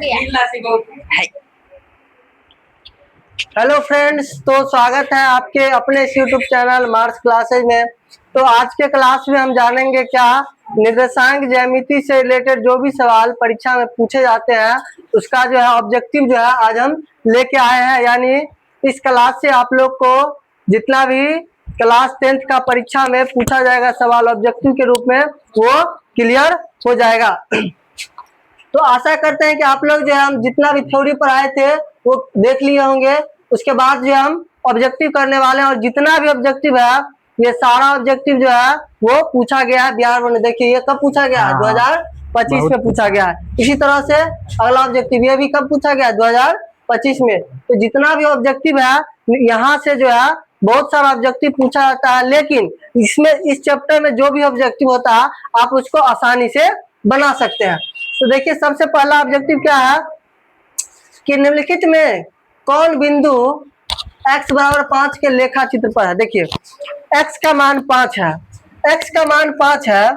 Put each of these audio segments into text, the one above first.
Hello friends, तो स्वागत है आपके अपने यूट्यूब चैनल मार्क्स क्लासेज में। तो आज के क्लास में हम जानेंगे क्या निर्देशांक ज्यामिति से रिलेटेड जो भी सवाल परीक्षा में पूछे जाते हैं उसका जो है ऑब्जेक्टिव जो है आज हम लेके आए हैं। यानी इस क्लास से आप लोग को जितना भी क्लास 10th का परीक्षा में पूछा जाएगा सवाल ऑब्जेक्टिव के रूप में वो क्लियर हो जाएगा। तो आशा करते हैं कि आप लोग जो है हम जितना भी थ्योरी पढ़ाए थे वो देख लिए होंगे। उसके बाद जो हम ऑब्जेक्टिव करने वाले हैं और जितना भी ऑब्जेक्टिव है ये सारा ऑब्जेक्टिव जो है वो पूछा गया है बिहार बोर्ड में। देखिए ये कब पूछा गया है, 2025 में पूछा गया है। इसी तरह से अगला ऑब्जेक्टिव ये भी कब पूछा गया है, 2025 में। तो जितना भी ऑब्जेक्टिव है यहाँ से जो है बहुत सारा ऑब्जेक्टिव पूछा जाता है, लेकिन इसमें इस चैप्टर में जो भी ऑब्जेक्टिव होता है आप उसको आसानी से बना सकते हैं। तो देखिए सबसे पहला ऑब्जेक्टिव क्या है कि निम्नलिखित में कौन बिंदु x बराबर 5 के लेखा चित्र पर है। देखिए x का मान 5 है, x का मान 5 है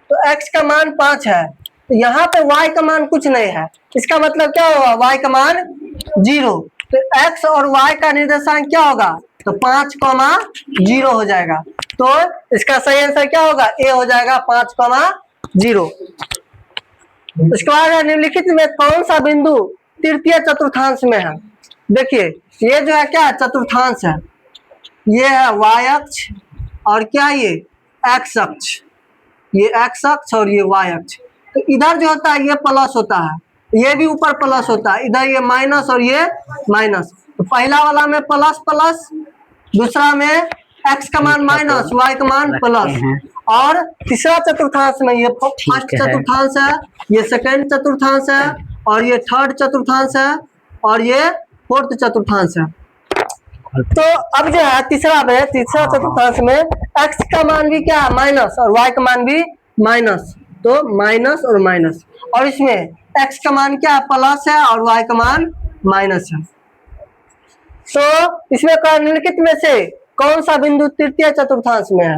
तो x का मान 5 है, तो यहाँ पे y का मान कुछ नहीं है। इसका मतलब क्या होगा, y का मान 0। तो x और y का निर्देशांक क्या होगा, तो 5,0 हो जाएगा। तो इसका सही आंसर क्या होगा, ए हो जाएगा 5,0। उसके बाद निम्नलिखित में कौन सा बिंदु तृतीय चतुर्थांश में है। देखिए ये जो है क्या चतुर्थांश है, ये है y अक्ष और क्या ये x अक्ष, ये x अक्ष और ये y अक्ष। तो इधर जो होता है ये प्लस होता है, ये भी ऊपर प्लस होता है, इधर ये माइनस और ये माइनस। तो पहला वाला में प्लस प्लस, दूसरा में x का मान माइनस y का मान प्लस, और तीसरा चतुर्थांश में ये फर्स्ट चतुर्थांश है, ये सेकंड चतुर्थांश है, और ये थर्ड चतुर्थांश है, और ये फोर्थ चतुर्थांश है। तो अब जो है तीसरा चतुर्थांश में x का मान भी क्या है माइनस और y का मान भी माइनस, तो माइनस और माइनस, और इसमें x का मान क्या है प्लस है और y का मान माइनस है। तो इसमें निम्नलिखित में से कौन सा बिंदु तृतीय चतुर्थांश में है।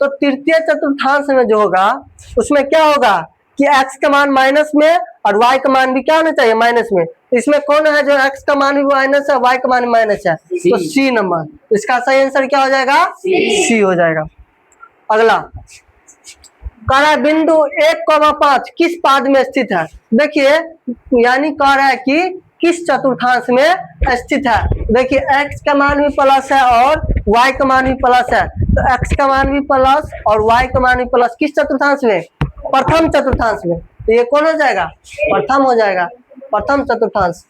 तो तृतीय चतुर्थांश में जो होगा उसमें क्या होगा कि x का मान माइनस में और y का मान भी क्या होना चाहिए माइनस में। इसमें कौन है जो x का मान भी माइनस है y का मान भी माइनस है, तो सी नंबर। इसका सही आंसर क्या हो जाएगा, सी हो जाएगा। अगला कह रहा है बिंदु 1,5 किस पाद में स्थित है। देखिए यानी कह रहा है कि किस चतुर्थांश में स्थित है। देखिए x का मान भी प्लस है और y का मान भी प्लस है, तो x का मान भी प्लस और y का मान भी प्लस, किस चतुर्थांश में, प्रथम चतुर्थांश में। तो ये कौन हो जाएगा, प्रथम हो जाएगा, प्रथम चतुर्थांश।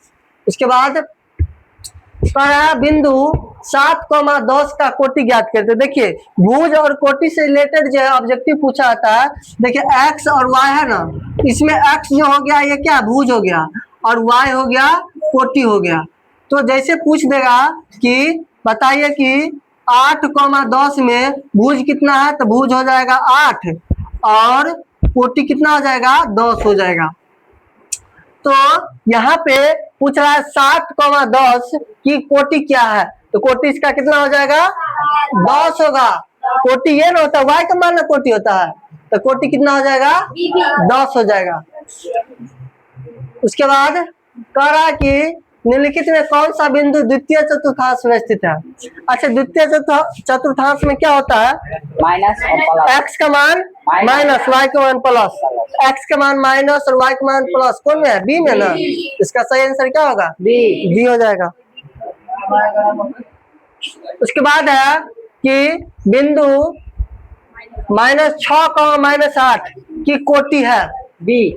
इसके बाद कह रहा है बिंदु 7,10 का कोटि ज्ञात करते। देखिए भुज और कोटि से रिलेटेड जो है ऑब्जेक्टिव पूछा जाता है। देखिए x और y है ना, इसमें x जो हो गया ये क्या भुज हो गया और y हो गया कोटि हो गया। तो जैसे पूछ देगा कि बताइए कि 8,10 में भुज कितना है, तो भुज हो जाएगा 8 और कोटि कितना हो जाएगा 10 हो जाएगा। तो यहाँ पे पूछ रहा है 7,10 की कोटि क्या है, तो कोटि इसका कितना हो जाएगा 10 होगा। कोटि ये ना होता है y का मान ना कोटि होता है, तो कोटि कितना हो जाएगा 10 हो जाएगा। उसके बाद कह रहा है कि निम्नलिखित में कौन सा बिंदु द्वितीय चतुर्थांश में स्थित है। अच्छा द्वितीय चतुर्थांश में क्या होता है, माइनस x का मान माइनस y का मान प्लस, x का मान माइनस और y का मान प्लस, कौन में है बी में ना। इसका सही आंसर क्या होगा, बी हो जाएगा। उसके बाद है कि बिंदु -6,-8 की कोटि है बी।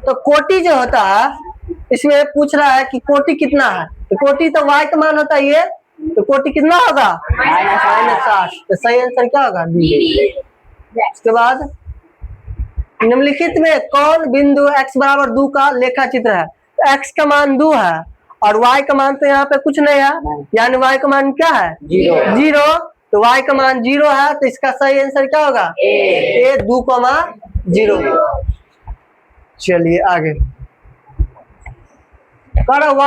तो कोटि जो होता है इसमें पूछ रहा है कि कोटि कितना है, तो कोटि तो y का मान होता है ये, तो कोटि कितना होगा -8, तो सही आंसर क्या होगा बी। उसके बाद निम्नलिखित में कौन बिंदु x बराबर 2 का लेखा चित्र है। तो x का मान 2 है और y का मान तो यहाँ पे कुछ नहीं है, यानी y का मान क्या है 0, तो y का मान 0 है, तो इसका सही आंसर क्या होगा ए 2,0। चलिए आगे y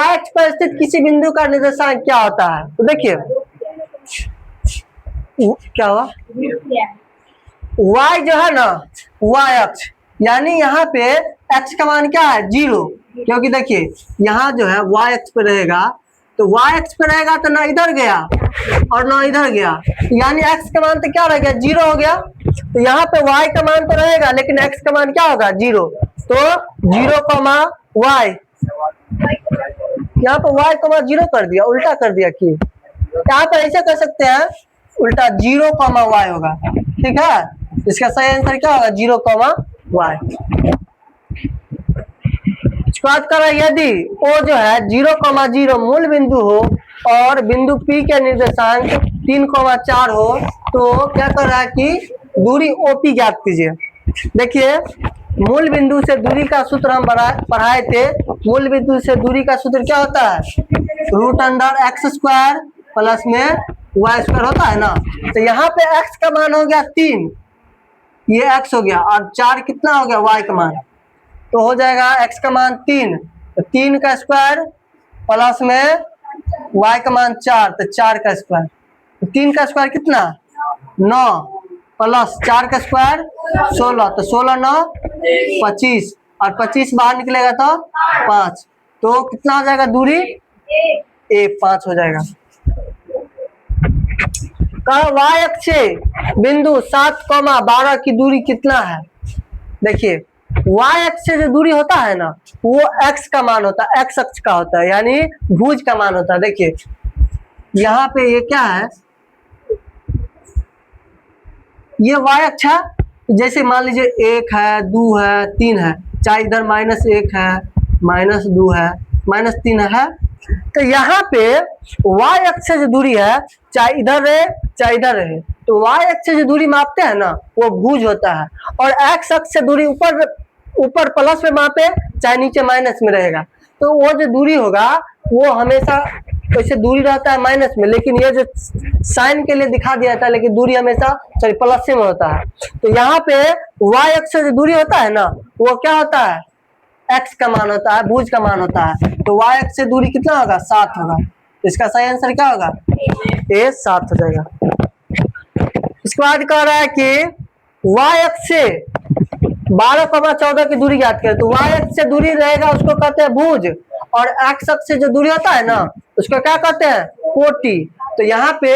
अक्ष पर स्थित किसी बिंदु का निर्देशांक क्या होता है। तो देखिए क्या हुआ, y जो है ना y अक्ष, यानी यहाँ पे x का मान क्या है 0, क्योंकि देखिए यहाँ जो है y अक्ष पे रहेगा, तो y अक्ष पे रहेगा तो ना इधर गया और ना इधर गया, यानी x का मान तो क्या रह गया 0 हो गया। तो यहाँ पे y का मान तो रहेगा लेकिन x का मान क्या होगा 0, तो 0, y, यहाँ पे y को 0 कर दिया, उल्टा कर दिया कि यहाँ पे ऐसे कर सकते हैं उल्टा 0, y होगा, ठीक है। इसका सही आंसर क्या होगा 0, y। इसके बाद करा यदि ओ जो है 0, 0 मूल बिंदु हो और बिंदु P के निर्देशांक 3, 4 हो, तो क्या कर रहा है कि दूरी OP ज्ञात कीजिए। देखिए मूल बिंदु से दूरी का सूत्र हम पढ़ाए थे, मूल बिंदु से दूरी का सूत्र क्या होता है √x² प्लस में y² होता है ना। तो यहाँ पे x का मान हो गया 3, ये x हो गया, और 4 कितना हो गया y का मान, तो हो जाएगा x का मान 3, तो 3 का स्क्वायर प्लस में y का मान 4, तो 4 का स्क्वायर, तो 3 का स्क्वायर कितना 9 प्लस 4 का स्क्वायर 16, तो 16 9 25, और 25 बाहर निकलेगा तो 5, तो कितना हो जाएगा दूरी A5 हो जाएगा। y अक्ष से बिंदु 7, 12 की दूरी कितना है। देखिए y अक्ष से जो दूरी होता है ना वो x का मान होता है, x अक्ष का होता है, यानी भुज का मान होता है। देखिए यहाँ पे ये क्या है, ये y अक्ष है, जैसे मान लीजिए 1 है, 2 है, 3 है, चाहे इधर -1 है, -2 है, -3 है, तो यहाँ पे y अक्ष से जो दूरी है चाहे इधर रहे चाहे इधर रहे, तो y अक्ष से जो दूरी मापते हैं ना वो भुज होता है, और x अक्ष से दूरी ऊपर प्लस में मापे चाहे नीचे माइनस में रहेगा, तो वो जो दूरी होगा वो हमेशा वैसे दूरी रहता है माइनस में, लेकिन ये जो साइन के लिए दिखा दिया जाता है, लेकिन दूरी हमेशा प्लस में होता है। तो यहाँ पे y अक्ष से जो दूरी होता है ना वो क्या होता है x का मान होता है, भुज का मान होता है, तो y अक्ष से दूरी कितना होगा 7 होगा, तो इसका सही आंसर क्या होगा A7 हो जाएगा। इसके बाद कह रहा है कि y अक्ष से 12, 14 की दूरी ज्ञात करें, तो y अक्ष से दूरी रहेगा उसको कहते हैं भुज, और x अक्ष से जो दूरी होता है ना उसको क्या कहते हैं कोटि। तो यहाँ पे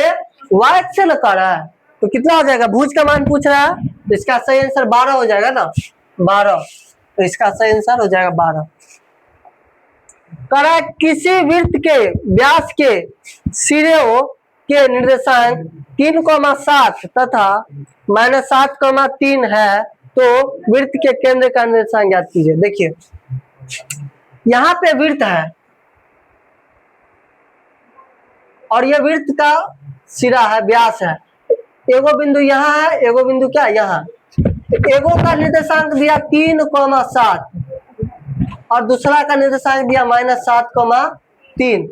y अक्ष से लगा रहा है तो कितना हो जाएगा, भुज का मान पूछ रहा है, तो इसका सही आंसर 12 हो जाएगा ना, 12, तो इसका सही आंसर हो जाएगा 12। करा किसी वृत्त के व्यास के सिरों के निर्देशांक 3, 7 तथा -7, 3 है, तो वृत्त के केंद्र का निर्देशांक ज्ञात कीजिए। देखिए यहाँ पे वृत्त है और यह वृत्त का सिरा है, व्यास है, एगो बिंदु यहाँ है, एगो बिंदु क्या यहाँ, तो एगो का निर्देशांक दिया 3, 7 और दूसरा का निर्देशांक दिया -7, 3।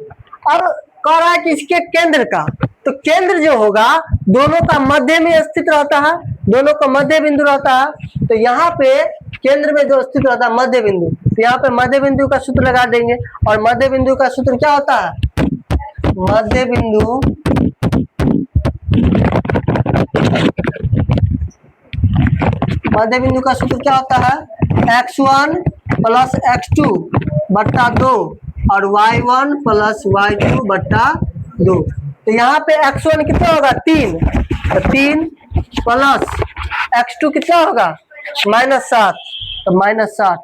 अब कह रहा है कि इसके केंद्र का, तो केंद्र जो होगा दोनों का मध्य में स्थित रहता है, दोनों का मध्य बिंदु रहता है, तो यहाँ पे केंद्र में जो स्थित रहता है मध्य बिंदु, तो यहाँ पे मध्य बिंदु का सूत्र लगा देंगे, और मध्य बिंदु का सूत्र क्या होता है, मध्य बिंदु का सूत्र क्या होता है x1 + x2 बट्टा 2 और y1 + y2 बट्टा 2। तो यहाँ पे x1 कितना होगा 3, तो 3 प्लस x2 कितना होगा -7, तो -7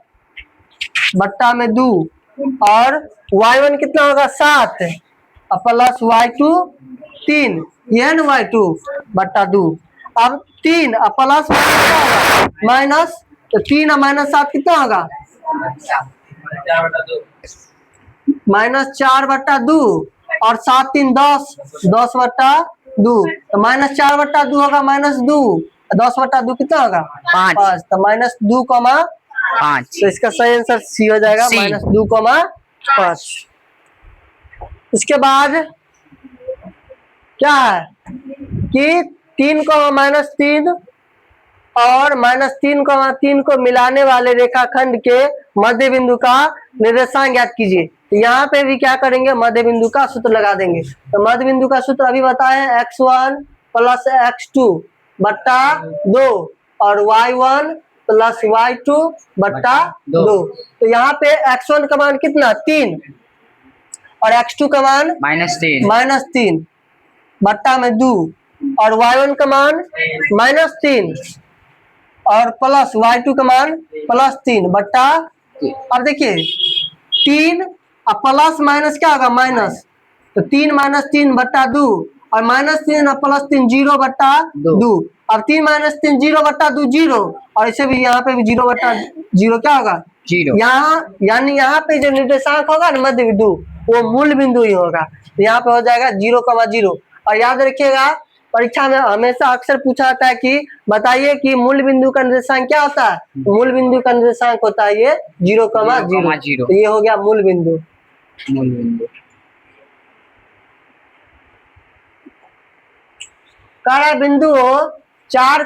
बट्टा में 2 और y1 कितना होगा 7 और प्लस y2 3, यह न y2 बट्टा 2। अब 3 और प्लस माइनस, तो 3 और -7 कितना होगा -4 बट्टा 2 और 7 3 10, 10 बट्टा 2, तो -4 बट्टा 2 होगा -2, 10 बट्टा 2 कितना होगा 5, तो -2, 5, तो इसका सही आंसर सी हो जाएगा, -2, 5। इसके बाद क्या है कि 3, -3 और -3, को मिलाने वाले रेखाखंड के मध्य बिंदु का निर्देशांक ज्ञात कीजिए। तो यहाँ पे भी क्या करेंगे, मध्य बिंदु का सूत्र लगा देंगे। तो मध्य बिंदु का सूत्र अभी बताए x1 + x2 बट्टा 2 और y1 प्लस y2 बट्टा 2। तो यहाँ पे x1 का मान कितना 3 और x2 का मान -3 बट्टा में 2 और y1 का मान -3 और प्लस y2 का मान +3 बट्टा। अब देखिए 3 और प्लस माइनस क्या होगा माइनस, तो 3 - 3 बट्टा 2 और -3 और +3 0 बट्टा 2। अब 3 - 3 0 बट्टा 2 0 और इसे भी यहाँ पे भी 0 बट्टा 0 क्या होगा 0। यहाँ यानी यहाँ पे जो निर्देशांक होगा ना मध्य बिंदु वो मूल बिंदु ही होगा। तो यहाँ पे हो जाएगा 0,0। और याद रखिएगा परीक्षा में हमेशा अक्सर पूछा जाता है कि बताइए कि मूल बिंदु का निर्देशांक क्या होता है। मूल बिंदु का निर्देशांक होता है ये 0,0। तो ये हो गया मूल बिंदु। कह बिंदु 4,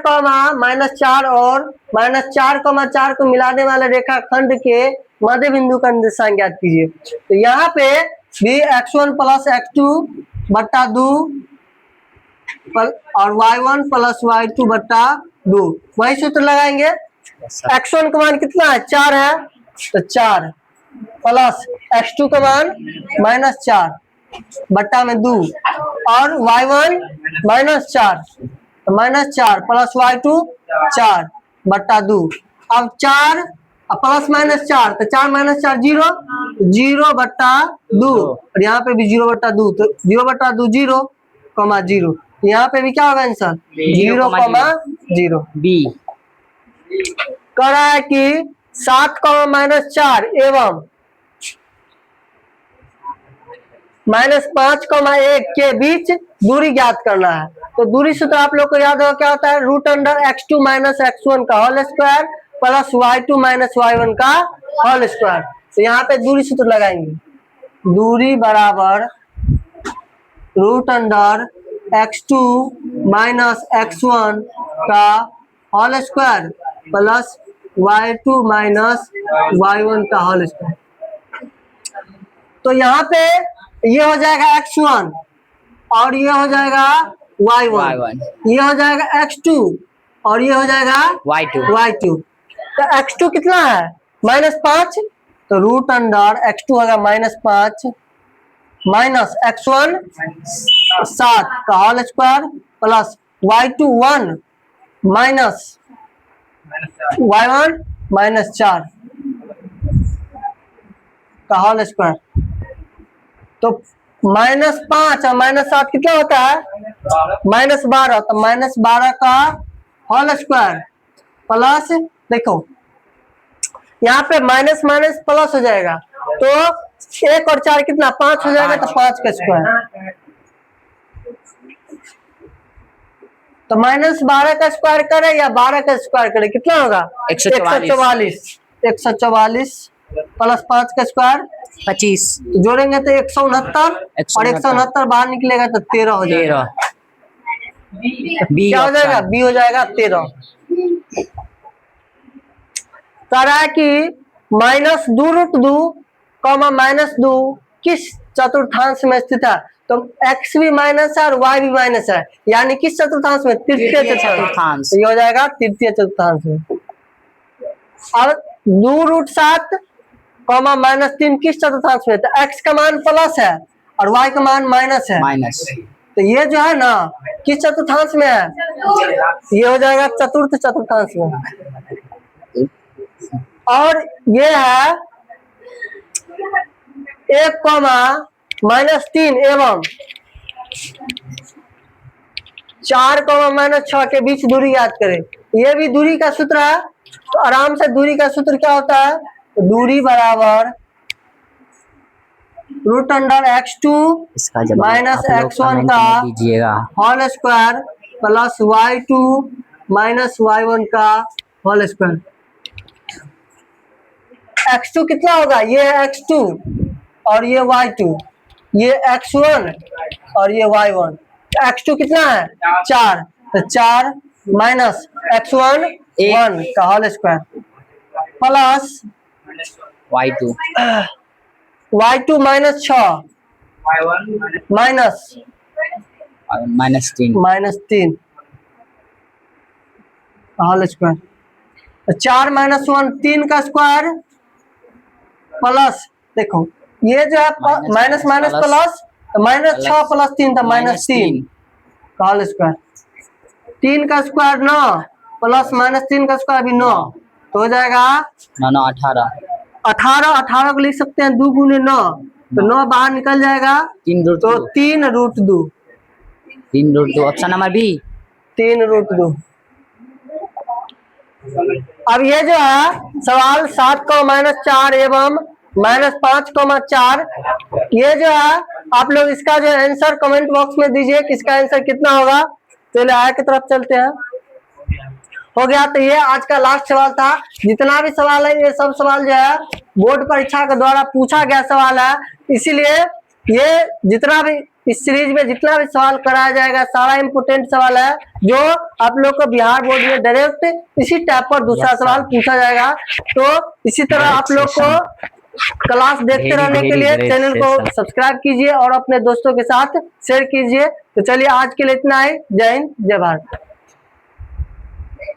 -4 और -4,4 को मिलाने वाले रेखाखंड के मध्य बिंदु का निर्देशांक ज्ञात कीजिए। तो यहाँ पे भी x1 + x2 बट्टा 2 और y1 + y2 बट्टा 2 वही सूत्र लगाएंगे। x1 का मान कितना है 4 है तो 4 प्लस x2 का मान -4 बट्टा में 2 और y1 -4 तो -4 प्लस y2 4 बट्टा 2। अब 4 प्लस -4 तो 4 - 4 0 बट्टा 2 और यहाँ पे भी 0 बट्टा 2 तो 0 बट्टा 2 0,0। यहाँ पे भी क्या होगा आंसर 0,0 बी। कह रहा है कि 7, -4 एवं -5,1 के बीच दूरी ज्ञात करना है। तो दूरी सूत्र आप लोग को याद होगा क्या होता है √x2 - x1 का whole square plus y2 - y1 का होल स्क्वायर। तो यहाँ पे दूरी सूत्र लगाएंगे, दूरी बराबर √x2 - x1 का whole square plus y2 - y1 का होल स्क्वायर। तो यहाँ पे ये हो जाएगा x1 और ये हो जाएगा y1, ये हो जाएगा x2 और ये हो जाएगा y2। तो x2 कितना है -5 तो √x2 होगा -5 माइनस x1 7 का whole square plus y2 1 minus y1 -4 का होल स्क्वायर। तो -5 और -7 कितना होता है -12 तो -12 का होल स्क्वायर प्लस देखो यहाँ पे माइनस माइनस प्लस हो जाएगा तो 1 और 4 कितना 5 हो जाएगा तो 5 का स्क्वायर। तो -12 का स्क्वायर करे या 12 का स्क्वायर करे कितना होगा 144 प्लस 5 का स्क्वायर 25 तो जोड़ेंगे तो 169 और 169 बाहर निकलेगा तो 13 हो जाएगा। क्या हो जाएगा बी हो जाएगा 13। कह रहा है कि -2√2, -2 किस चतुर्थांश में स्थित है। तो x भी माइनस है और y भी माइनस है यानी किस चतुर्थांश में तृतीय चतुर्थांश। ये हो जाएगा तृतीय चतुर्थांश में। अब 2√7, -3 किस चतुर्थांश में तो x का मान प्लस है और y का मान माइनस है तो ये जो है ना किस चतुर्थांश में है ये हो जाएगा चतुर्थ चतुर्थांश में। और ये है 1, -3 एवं 4, -6 के बीच दूरी याद करें। ये भी दूरी का सूत्र है तो आराम से दूरी का सूत्र क्या होता है तो दूरी बराबर √x2 -x1 का whole square plus y2 -y1 का होल स्क्वायर। x2 कितना होगा ये x2 और ये y2, ये x1 और ये y1। x2 कितना है 4 तो 4 माइनस x1 1 का whole square plus y2 -6 minus -3 का होल स्क्वायर। 4 माइनस 1 3 का स्क्वायर प्लस, देखो ये जो है माइनस माइनस प्लस, तो माइनस 6 प्लस 3 था -3 का होल स्क्वायर। 3 का स्क्वायर 9 प्लस -3 का स्क्वायर भी 9, तो हो जाएगा 9 9 18 18 को लिख सकते हैं 2 गुने 9, तो 9 बाहर निकल जाएगा 3 रूट तो 3 root 2, 3 root 2 option number b 3 root 2। अब ये जो है सवाल 7 को -4 एवं -5 को -4, ये जो है आप लोग इसका जो आंसर कमेंट बॉक्स में दीजिए कि इसका आंसर कितना होगा। चलिए आगे की तरफ चलते हैं। हो गया, तो ये आज का लास्ट सवाल था। जितना भी सवाल है ये सब सवाल जो है बोर्ड परीक्षा के द्वारा पूछा गया सवाल है, इसीलिए ये जितना भी इस सीरीज में जितना भी सवाल कराया जाएगा सारा इम्पोर्टेंट सवाल है, जो आप लोग को बिहार बोर्ड में डायरेक्ट इसी टाइप पर दूसरा सवाल पूछा जाएगा। तो इसी तरह आप लोग को क्लास देखते रहने के लिए चैनल को सब्सक्राइब कीजिए और अपने दोस्तों के साथ शेयर कीजिए। तो चलिए आज के लिए इतना ही। जय हिंद, जय भारत।